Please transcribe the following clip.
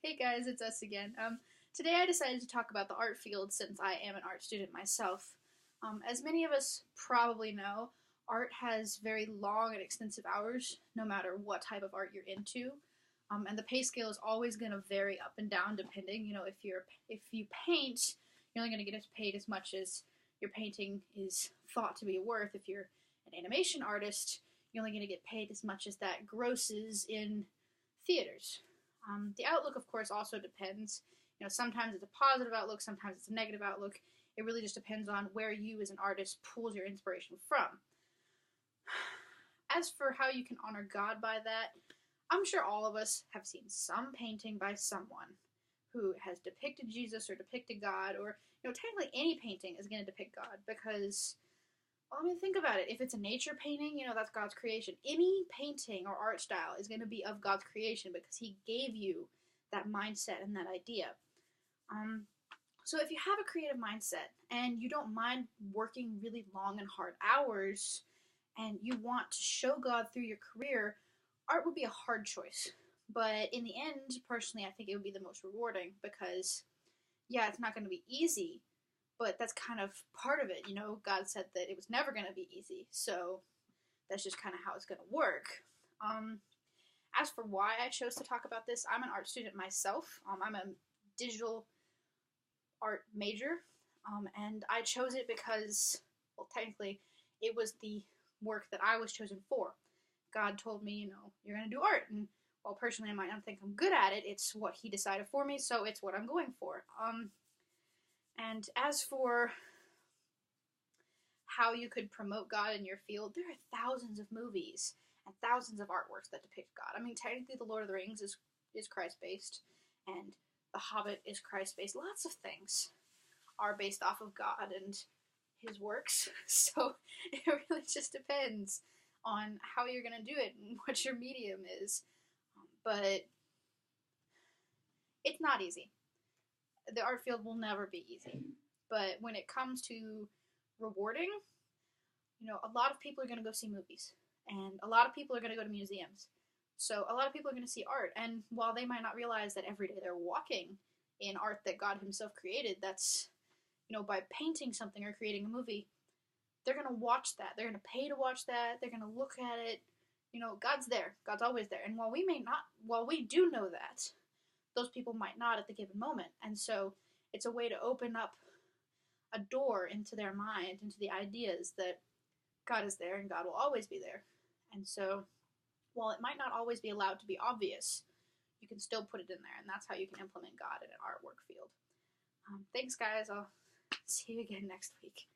Hey guys, it's us again. Today I decided to talk about the art field since I am an art student myself. As many of us probably know, art has very long and extensive hours, no matter what type of art you're into. And the pay scale is always going to vary up and down depending. If you paint, you're only going to get paid as much as your painting is thought to be worth. If you're an animation artist, you're only going to get paid as much as that grosses in theaters. The outlook, of course, also depends. Sometimes it's a positive outlook, sometimes it's a negative outlook. It really just depends on where you, as an artist, pulls your inspiration from. As for how you can honor God by that, I'm sure all of us have seen some painting by someone who has depicted Jesus or depicted God, or technically any painting is going to depict God because, well, I mean, think about it. If it's a nature painting, that's God's creation. Any painting or art style is going to be of God's creation because He gave you that mindset and that idea. So if you have a creative mindset and you don't mind working really long and hard hours and you want to show God through your career, art would be a hard choice. But in the end, personally, I think it would be the most rewarding because, yeah, it's not going to be easy, but that's kind of part of it. God said that it was never going to be easy, so that's just kind of how it's going to work. As for why I chose to talk about this, I'm an art student myself. I'm a digital art major, and I chose it because, well, technically, it was the work that I was chosen for. God told me, you're going to do art, and while personally I might not think I'm good at it, it's what He decided for me, so it's what I'm going for. And as for how you could promote God in your field, there are thousands of movies and thousands of artworks that depict God. I mean, technically, The Lord of the Rings is Christ-based, and The Hobbit is Christ-based. Lots of things are based off of God and His works, so it really just depends on how you're going to do it and what your medium is. But it's not easy. The art field will never be easy. But when it comes to rewarding, a lot of people are going to go see movies. And a lot of people are going to go to museums. So a lot of people are going to see art. And while they might not realize that every day they're walking in art that God Himself created, that's, by painting something or creating a movie, they're going to watch that. They're going to pay to watch that. They're going to look at it. God's there. God's always there. And while we do know that, those people might not at the given moment. And so it's a way to open up a door into their mind, into the ideas that God is there and God will always be there. And so while it might not always be allowed to be obvious, you can still put it in there, and that's how you can implement God in an artwork field. Thanks, guys. I'll see you again next week.